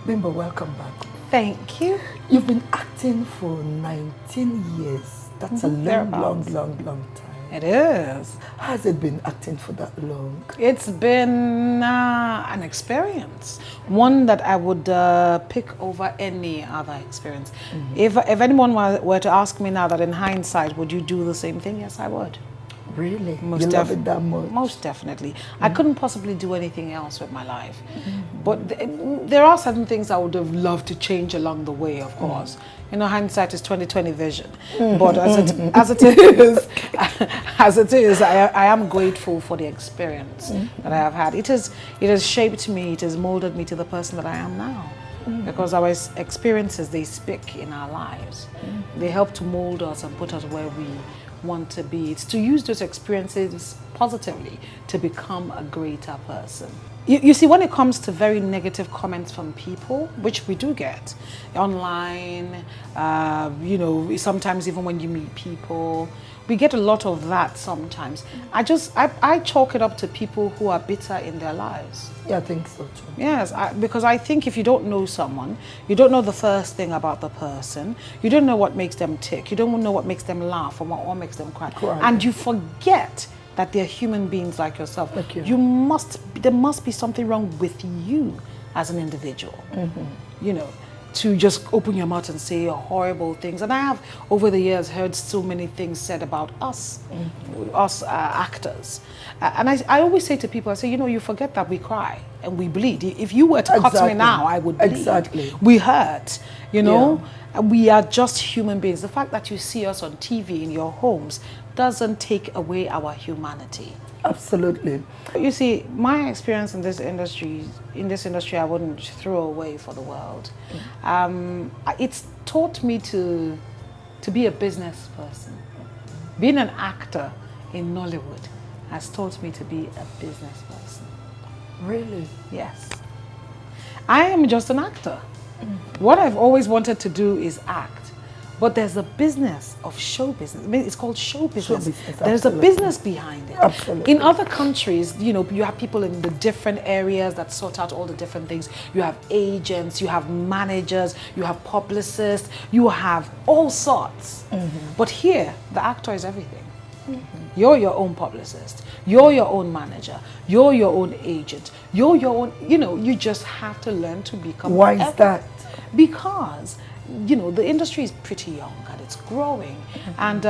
Bimbo, welcome back. Thank you. You've been acting for 19 years. That's a long time. It is. Has it been acting for that long? It's been an experience, one that I would pick over any other experience. If anyone were to ask me now that in hindsight, would you do the same thing? Yes, I would. Really? You love it that much? Most definitely. I couldn't possibly do anything else with my life. But there are certain things I would have loved to change along the way, of course. You know, hindsight is 20/20 vision. But as it is, I am grateful for the experience that I have had. It has shaped me, it has molded me to the person that I am now. Because our experiences, they speak in our lives. They help to mold us and put us where we want to be. It's to use those experiences positively to become a greater person. You see, when it comes to very negative comments from people, which we do get online, you know, sometimes even when you meet people, we get a lot of that sometimes. I chalk it up to people who are bitter in their lives. Yeah, I think so too. Yes, because I think if you don't know someone, you don't know the first thing about the person, you don't know what makes them tick, you don't know what makes them laugh or what makes them cry. And you forget that they're human beings like yourself. Like you. There must be something wrong with you as an individual. You know, to just open your mouth and say horrible things. And I have, over the years, heard so many things said about us, actors. And I always say to people, I say, you know, you forget that we cry and we bleed. If you were to cut me now, I would bleed. Exactly. We hurt, you know. Yeah. We are just human beings. The fact that you see us on TV in your homes doesn't take away our humanity. Absolutely. You see, my experience in this industry, I wouldn't throw away for the world. It's taught me to be a business person. Being an actor in Nollywood has taught me to be a business person. Really? Yes. I am just an actor. What I've always wanted to do is act. But there's a business of show business. I mean, it's called show business. There's a business behind it. Absolutely. In other countries, you know, you have people in the different areas that sort out all the different things. You have agents, you have managers, you have publicists, you have all sorts. But here, the actor is everything. You're your own publicist. You're your own manager. You're your own agent. You're your own, you know, you just have to learn to become. Why is that? Because, you know, the industry is pretty young and it's growing. And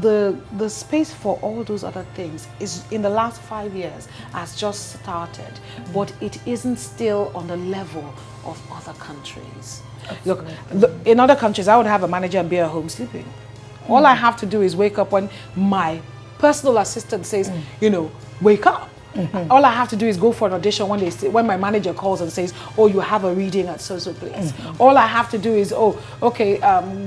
the space for all those other things is, in the last 5 years, has just started. But it isn't still on the level of other countries. Look, in other countries, I would have a manager and be at home sleeping. All I have to do is wake up when my personal assistant says, you know, wake up. All I have to do is go for an audition when my manager calls and says, oh, you have a reading at so-so place. All I have to do is, oh, okay,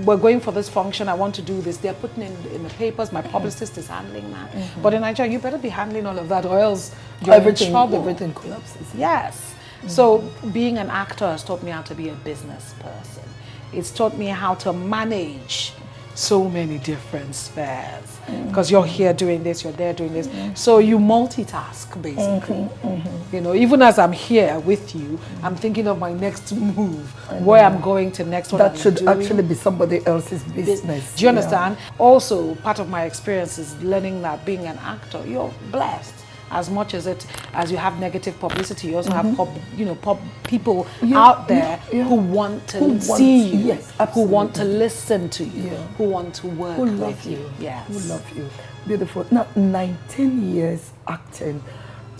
we're going for this function, I want to do this. They're putting in the papers, my publicist is handling that. But in Nigeria, you better be handling all of that or else you're in trouble. Everything collapses. Yes. So being an actor has taught me how to be a business person. It's taught me how to manage so many different spheres, because you're here doing this, you're there doing this, so you multitask basically. You know, even as I'm here with you, I'm thinking of my next move, where I'm going to next. That should actually be somebody else's business. Do you understand? Also, part of my experience is learning that being an actor, you're blessed. As much as you have negative publicity, you also have people out there who want to see you, who want to listen to you, who want to work with you. Yes. Who love you. Beautiful. Now, 19 years acting.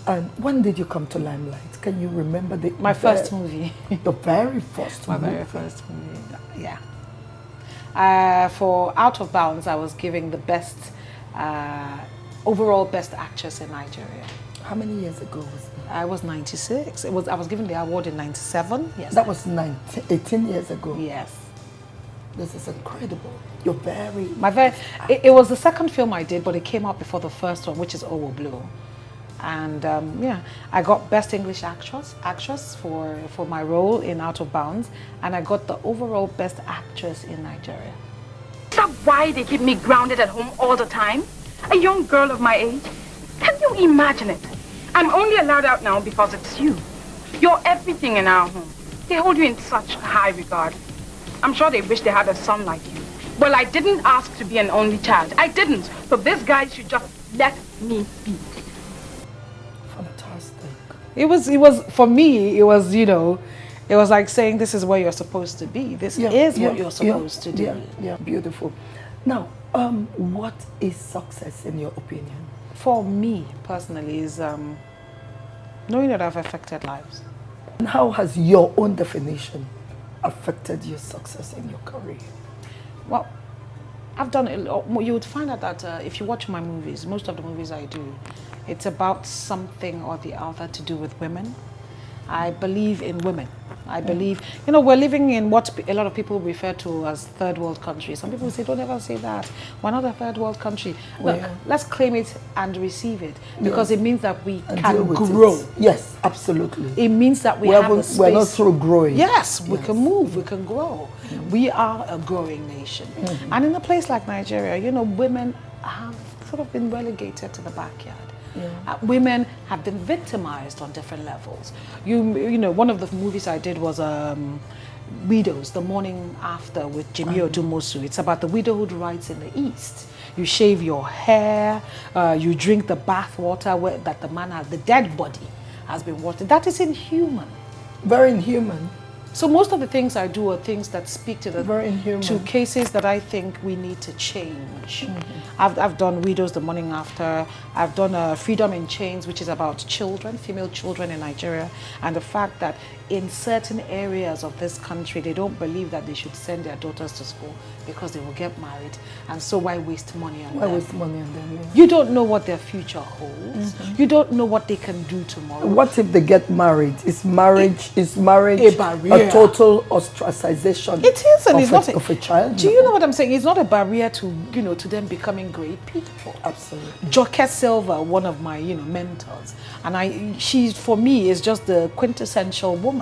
And when did you come to limelight? Can you remember my first movie? The very first movie? My very first movie, yeah. For Out of Bounds, I was giving the best overall best actress in Nigeria. How many years ago was that? I was 96. I was given the award in 97. Yes. That was 18 years ago. Yes. This is incredible. You're very... It was the second film I did, but it came out before the first one, which is Owo Blue. And yeah, I got Best English Actress for my role in Out of Bounds, and I got the overall Best Actress in Nigeria. Is that why they keep me grounded at home all the time? A young girl of my age? Can you imagine it? I'm only allowed out now because it's you. You're everything in our home. They hold you in such high regard. I'm sure they wish they had a son like you. Well, I didn't ask to be an only child. I didn't. So this guy should just let me be. Fantastic. It was for me, it was, you know, it was like saying this is where you're supposed to be. This is what you're supposed to do. Yeah, beautiful. Now, what is success in your opinion? For me, personally, is knowing that I've affected lives. And how has your own definition affected your success in your career? Well, I've done a lot. You would find out that if you watch my movies, most of the movies I do, it's about something or the other to do with women. I believe in women. I believe, you know, we're living in what a lot of people refer to as third world countries. Some people say, don't ever say that. We're not a third world country. Look, let's claim it and receive it, because it means that we can grow. Yes, absolutely. It means that we have a space. We're not through growing. Yes, we can move, we can grow. We are a growing nation. And in a place like Nigeria, you know, women have sort of been relegated to the backyard. Women have been victimized on different levels. You know, one of the movies I did was Widows, The Morning After, with Jimmy Odumosu. It's about the widowhood rights in the East. You shave your hair, you drink the bath water that the man has, the dead body has been watered. That is inhuman. Very inhuman. So most of the things I do are things that speak to the Very inhuman. to cases that I think we need to change. I've done Widows, The Morning After. I've done Freedom in Chains, which is about children, female children in Nigeria, and the fact that in certain areas of this country, they don't believe that they should send their daughters to school because they will get married. And so why waste money on them? Why waste money on them? Yeah. You don't know what their future holds. You don't know what they can do tomorrow. What if they get married? Is marriage a barrier? A total ostracization? It is, and it's not of a child. Do you know what I'm saying? It's not a barrier to, you know, to them becoming great people. Absolutely. Joke Silva, one of my, you know, mentors, and she for me is just the quintessential woman.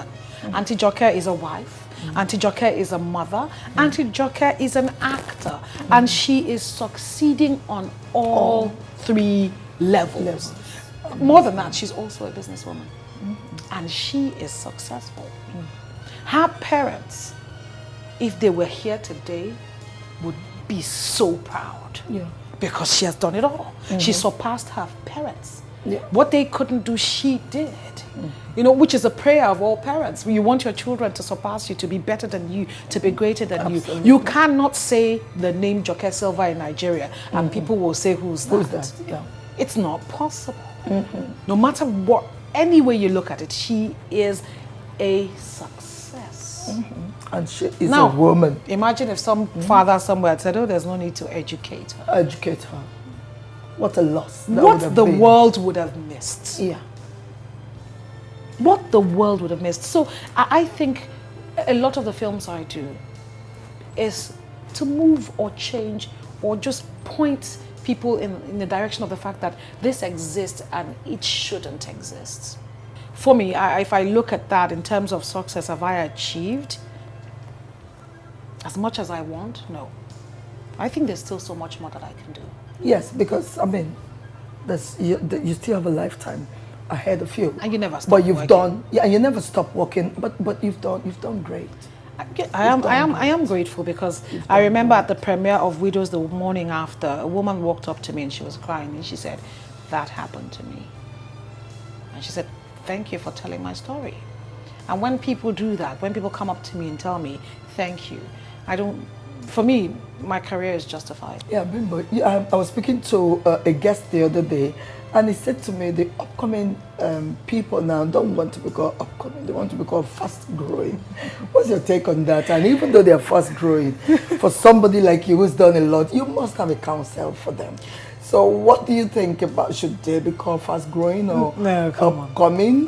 Auntie Joke is a wife. Auntie Joke is a mother. Auntie Joke is an actor, and she is succeeding on all three levels. More than that, she's also a businesswoman, and she is successful. Her parents, if they were here today, would be so proud. Because she has done it all. She surpassed her parents. What they couldn't do, she did. You know, which is a prayer of all parents. You want your children to surpass you, to be better than you, to be greater than you. You cannot say the name Joke Silva in Nigeria and people will say, who's that? It's not possible. No matter what, any way you look at it, she is a success. And she is a woman. Imagine if some father somewhere had said, oh, there's no need to educate her. Educate her. What a loss. What the world would have missed. What the world would have missed. So I think a lot of the films I do is to move or change or just point people in the direction of the fact that this exists and it shouldn't exist. For me, if I look at that in terms of success, have I achieved as much as I want? No. I think there's still so much more that I can do. Yes, because I mean, you still have a lifetime ahead of you. And you never stop But you've working. done, and you never stop working. But you've done great. I am grateful because I remember at the premiere of Widows the Morning After, a woman walked up to me and she was crying and she said, that happened to me. And she said, thank you for telling my story. And when people do that, when people come up to me and tell me, thank you, for me, my career is justified. Yeah, Bimbo, I was speaking to a guest the other day, and he said to me, the upcoming people now don't want to be called upcoming, they want to be called fast growing. What's your take on that? And even though they're fast growing, for somebody like you who's done a lot, you must have a counsel for them. So what do you think about, should they be called fast growing or upcoming?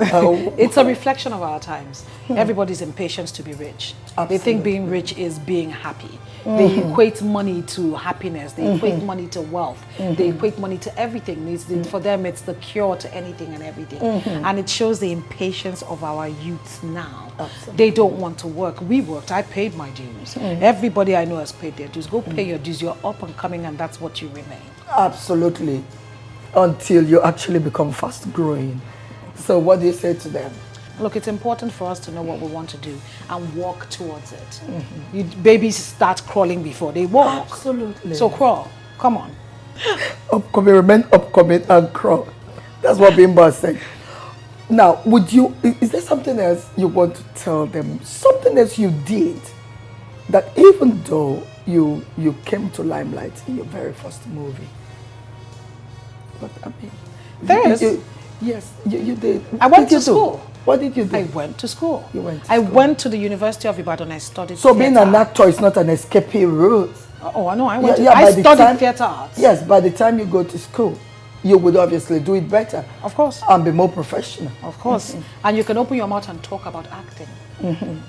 It's a reflection of our times. Everybody's impatient to be rich. Absolutely. They think being rich is being happy. They equate money to happiness. They equate money to wealth. They equate money to everything. For them, it's the cure to anything and everything. And it shows the impatience of our youth now. Absolutely. They don't want to work. We worked. I paid my dues. Everybody I know has paid their dues. Go pay your dues. You're up and coming, and that's what you remain. Absolutely. Until you actually become fast growing. So what do you say to them? Look, it's important for us to know what we want to do and walk towards it. Babies start crawling before they walk. Absolutely. So crawl. Come on. Upcoming, remain upcoming and crawl. That's what Bimbo said. Now, is there something else you want to tell them? Something else you did that even though you came to limelight in your very first movie? But I mean, there is. Yes, you did. I went to school. What did you do? I went to school. You went to I school. went to the University of Ibadan. I studied So theater. being an actor is not an escapee route. Oh, I know. I went. by I the studied time- theater arts. Yes, by the time you go to school, you would obviously do it better. Of course. And be more professional. Of course. And you can open your mouth and talk about acting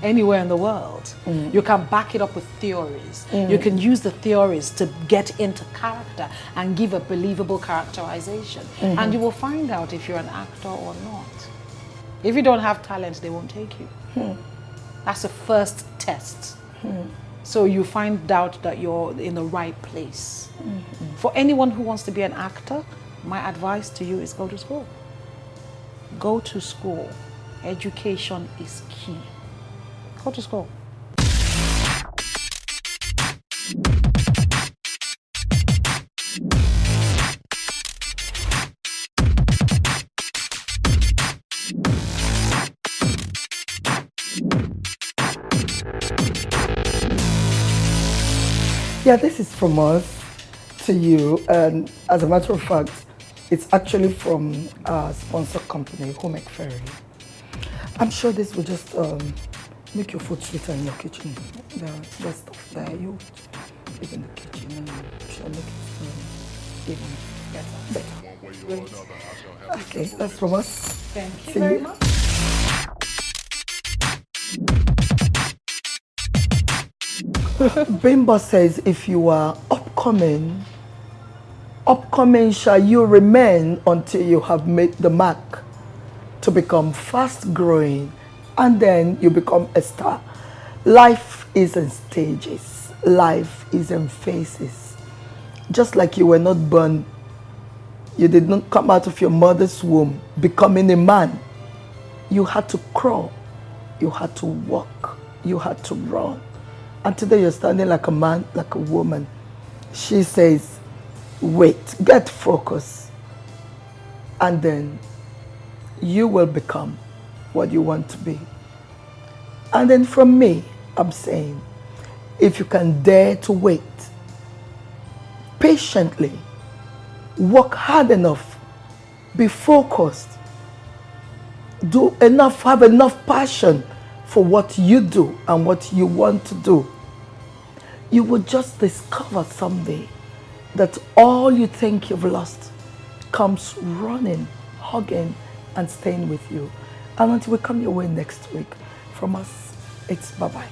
anywhere in the world. You can back it up with theories. You can use the theories to get into character and give a believable characterization. And you will find out if you're an actor or not. If you don't have talent, they won't take you. That's the first test. So you find out that you're in the right place. For anyone who wants to be an actor, my advice to you is go to school. Go to school. Education is key. Go to school. Yeah, this is from us to you, and as a matter of fact, it's actually from our sponsor company, Home Ferry. I'm sure this will just make your food sweeter in your kitchen. The stuff there you is in the kitchen, and I'm sure make it even better. Great. Okay, that's from us. Thank you See very you. much. Bimbo says, if you are upcoming shall you remain until you have made the mark to become fast growing, and then you become a star. Life is in stages. Life is in phases. Just like you were not born, you did not come out of your mother's womb becoming a man. You had to crawl. You had to walk. You had to run. And today you're standing like a man, like a woman. She says, wait, get focused. And then you will become what you want to be. And then from me, I'm saying, if you can dare to wait, patiently, work hard enough, be focused, do enough, have enough passion for what you do and what you want to do, you will just discover someday that all you think you've lost comes running, hugging, and staying with you. And until we come your way next week, from us, it's bye-bye.